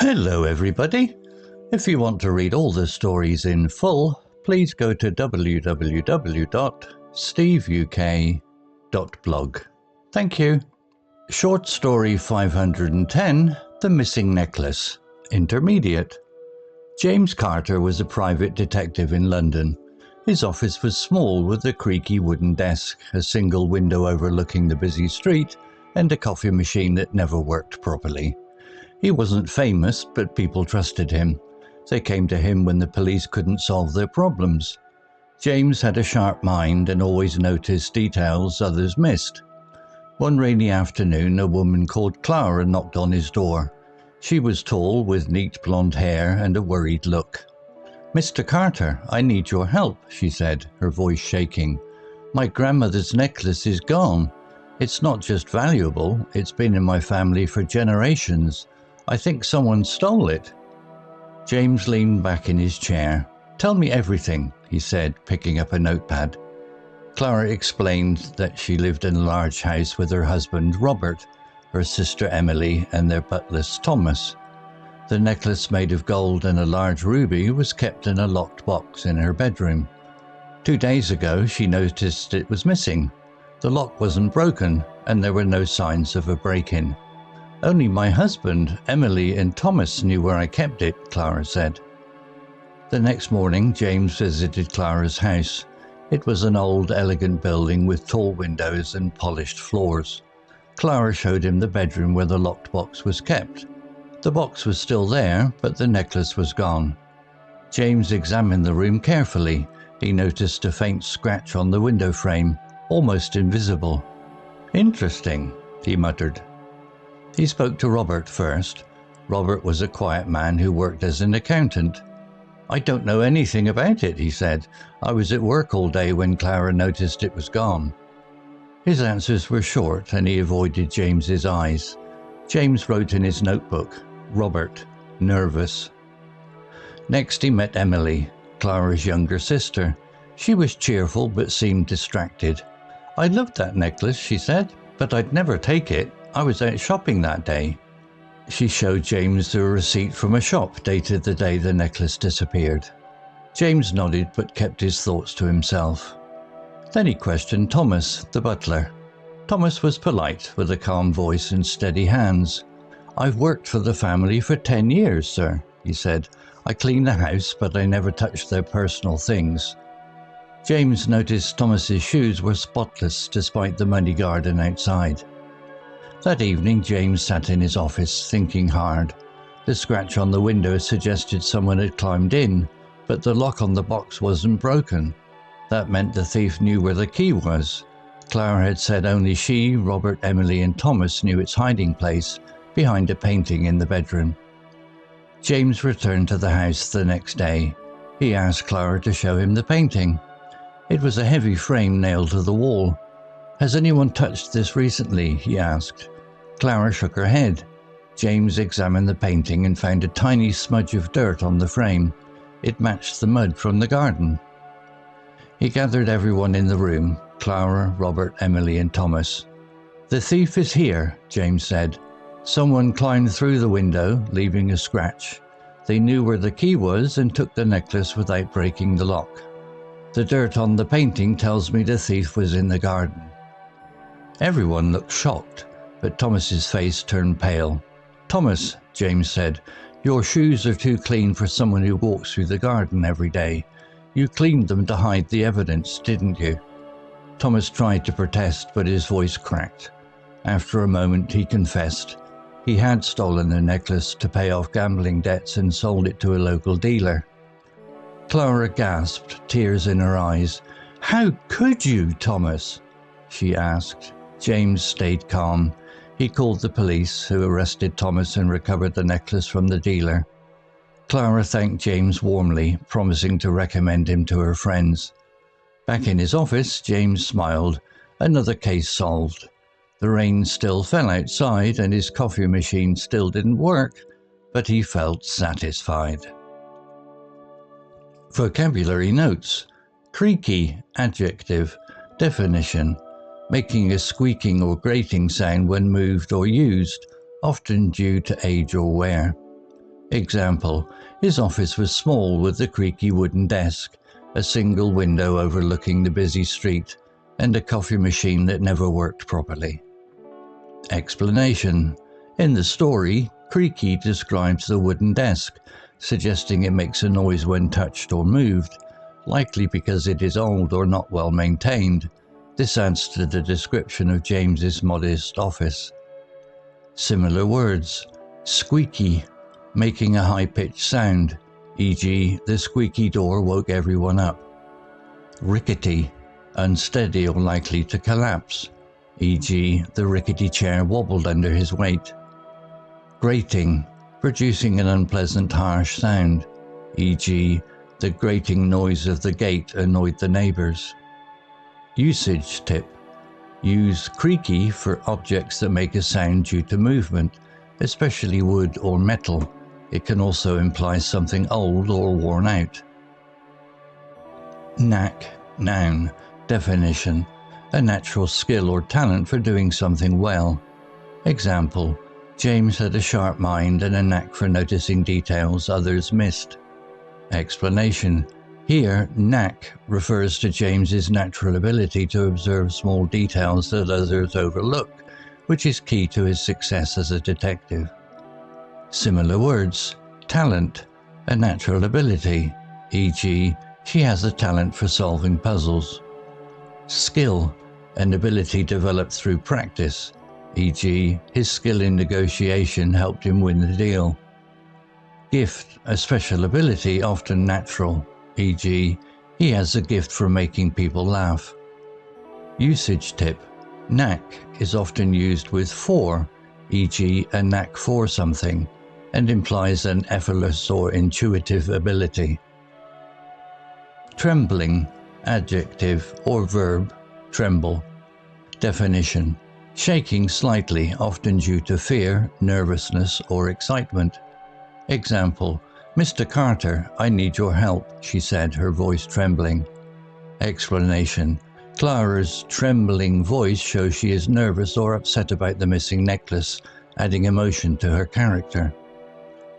Hello everybody. If you want to read all the stories in full, please go to www.steveuk.blog. Thank you. Short story 510, The Missing Necklace. Intermediate. James Carter was a private detective in London. His office was small with a creaky wooden desk, a single window overlooking the busy street, and a coffee machine that never worked properly. He wasn't famous, but people trusted him. They came to him when the police couldn't solve their problems. James had a sharp mind and always noticed details others missed. One rainy afternoon, a woman called Clara knocked on his door. She was tall, with neat blonde hair and a worried look. "Mr. Carter, I need your help," she said, her voice shaking. "My grandmother's necklace is gone. It's not just valuable, it's been in my family for generations. I think someone stole it." James leaned back in his chair. "Tell me everything," he said, picking up a notepad. Clara explained that she lived in a large house with her husband, Robert, her sister Emily, and their butler, Thomas. The necklace made of gold and a large ruby was kept in a locked box in her bedroom. 2 days ago, she noticed it was missing. The lock wasn't broken, and there were no signs of a break-in. "Only my husband, Emily, and Thomas knew where I kept it," Clara said. The next morning, James visited Clara's house. It was an old, elegant building with tall windows and polished floors. Clara showed him the bedroom where the locked box was kept. The box was still there, but the necklace was gone. James examined the room carefully. He noticed a faint scratch on the window frame, almost invisible. "Interesting," he muttered. He spoke to Robert first. Robert was a quiet man who worked as an accountant. "I don't know anything about it," he said. "I was at work all day when Clara noticed it was gone." His answers were short, and he avoided James's eyes. James wrote in his notebook, "Robert, nervous." Next he met Emily, Clara's younger sister. She was cheerful but seemed distracted. "I loved that necklace," she said, "but I'd never take it. I was out shopping that day." She showed James a receipt from a shop dated the day the necklace disappeared. James nodded but kept his thoughts to himself. Then he questioned Thomas, the butler. Thomas was polite, with a calm voice and steady hands. "I've worked for the family for 10 years, sir," he said. "I clean the house, but I never touch their personal things." James noticed Thomas's shoes were spotless despite the muddy garden outside. That evening, James sat in his office, thinking hard. The scratch on the window suggested someone had climbed in, but the lock on the box wasn't broken. That meant the thief knew where the key was. Clara had said only she, Robert, Emily, and Thomas knew its hiding place, behind a painting in the bedroom. James returned to the house the next day. He asked Clara to show him the painting. It was a heavy frame nailed to the wall. "Has anyone touched this recently?" he asked. Clara shook her head. James examined the painting and found a tiny smudge of dirt on the frame. It matched the mud from the garden. He gathered everyone in the room, Clara, Robert, Emily, and Thomas. "The thief is here," James said. "Someone climbed through the window, leaving a scratch. They knew where the key was and took the necklace without breaking the lock. The dirt on the painting tells me the thief was in the garden." Everyone looked shocked, but Thomas's face turned pale. "Thomas," James said, "your shoes are too clean for someone who walks through the garden every day. You cleaned them to hide the evidence, didn't you?" Thomas tried to protest, but his voice cracked. After a moment, he confessed. He had stolen the necklace to pay off gambling debts and sold it to a local dealer. Clara gasped, tears in her eyes. "How could you, Thomas?" she asked. James stayed calm. He called the police, who arrested Thomas and recovered the necklace from the dealer. Clara thanked James warmly, promising to recommend him to her friends. Back in his office, James smiled. Another case solved. The rain still fell outside and his coffee machine still didn't work, but he felt satisfied. Vocabulary notes. Creaky, adjective. Definition. Making a squeaking or grating sound when moved or used, often due to age or wear. Example, his office was small with a creaky wooden desk, a single window overlooking the busy street, and a coffee machine that never worked properly. Explanation. In the story, creaky describes the wooden desk, suggesting it makes a noise when touched or moved, likely because it is old or not well maintained. This adds to the description of James's modest office. Similar words. Squeaky, making a high-pitched sound, e.g., the squeaky door woke everyone up. Rickety, unsteady or likely to collapse, e.g., the rickety chair wobbled under his weight. Grating, producing an unpleasant harsh sound, e.g., the grating noise of the gate annoyed the neighbors. Usage tip. Use creaky for objects that make a sound due to movement, especially wood or metal. It can also imply something old or worn out. Knack, noun. Definition. A natural skill or talent for doing something well. Example, James had a sharp mind and a knack for noticing details others missed. Explanation. Here, knack refers to James's natural ability to observe small details that others overlook, which is key to his success as a detective. Similar words. Talent, a natural ability, e.g., she has a talent for solving puzzles. Skill, an ability developed through practice, e.g., his skill in negotiation helped him win the deal. Gift, a special ability often natural, e.g., he has a gift for making people laugh. Usage tip. Knack is often used with for, e.g., a knack for something, and implies an effortless or intuitive ability. Trembling, adjective or verb, tremble. Definition. Shaking slightly, often due to fear, nervousness, or excitement. Example, Mr. Carter, I need your help, she said, her voice trembling. Explanation. Clara's trembling voice shows she is nervous or upset about the missing necklace, adding emotion to her character.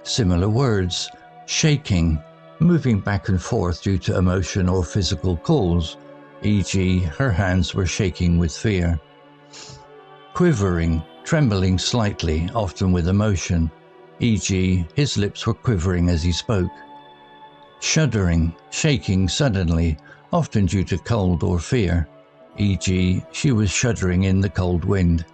Similar words. Shaking, moving back and forth due to emotion or physical cause, e.g., her hands were shaking with fear. Quivering, trembling slightly, often with emotion, e.g., his lips were quivering as he spoke. Shuddering, shaking suddenly, often due to cold or fear, e.g., she was shuddering in the cold wind.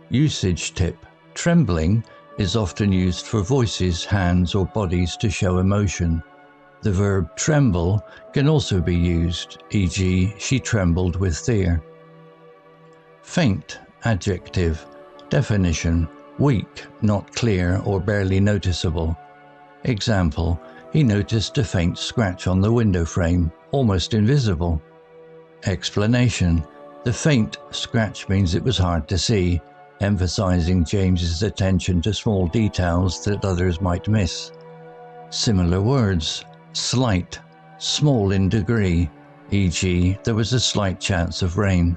Usage tip. Trembling is often used for voices, hands, or bodies to show emotion. The verb tremble can also be used, e.g., she trembled with fear. Faint, adjective. Definition. Weak, not clear, or barely noticeable. Example, he noticed a faint scratch on the window frame, almost invisible. Explanation. The faint scratch means it was hard to see, emphasizing James's attention to small details that others might miss. Similar words. Slight, small in degree, e.g., there was a slight chance of rain.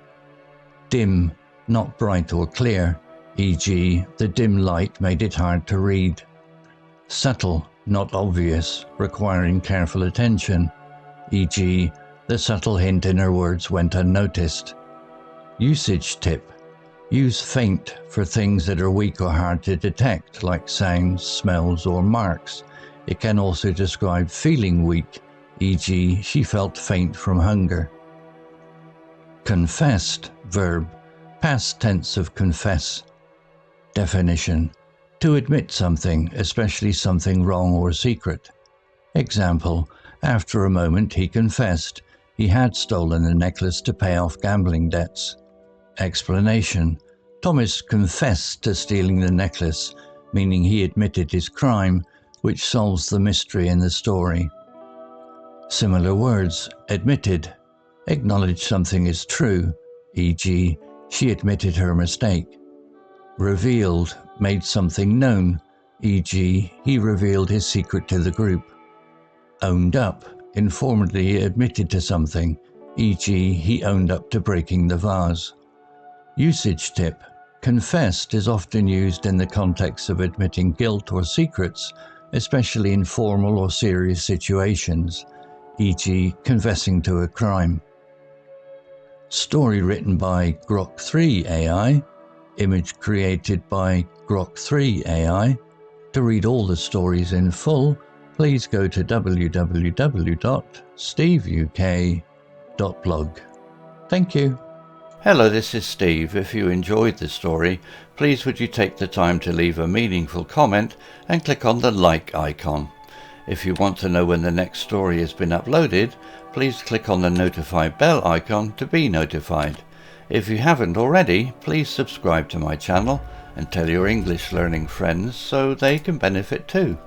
Dim, not bright or clear, e.g., the dim light made it hard to read. Subtle, not obvious, requiring careful attention, e.g., the subtle hint in her words went unnoticed. Usage tip. Use faint for things that are weak or hard to detect, like sounds, smells, or marks. It can also describe feeling weak, e.g., she felt faint from hunger. Confessed, verb, past tense of confess. Definition. To admit something, especially something wrong or secret. Example, after a moment he confessed he had stolen the necklace to pay off gambling debts. Explanation. Thomas confessed to stealing the necklace, meaning he admitted his crime, which solves the mystery in the story. Similar words. Admitted, acknowledge something is true, e.g., she admitted her mistake. Revealed, made something known, e.g., he revealed his secret to the group. Owned up, informally admitted to something, e.g., he owned up to breaking the vase. Usage tip. Confessed is often used in the context of admitting guilt or secrets, especially in formal or serious situations, e.g. confessing to a crime. Story written by Grok 3 AI, image created by Grok 3 AI. To read all the stories in full, please go to www.steveuk.blog. Thank you. Hello, this is Steve. If you enjoyed the story, please would you take the time to leave a meaningful comment and click on the like icon. If you want to know when the next story has been uploaded, please click on the notify bell icon to be notified. If you haven't already, please subscribe to my channel and tell your English learning friends so they can benefit too.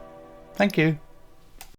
Thank you.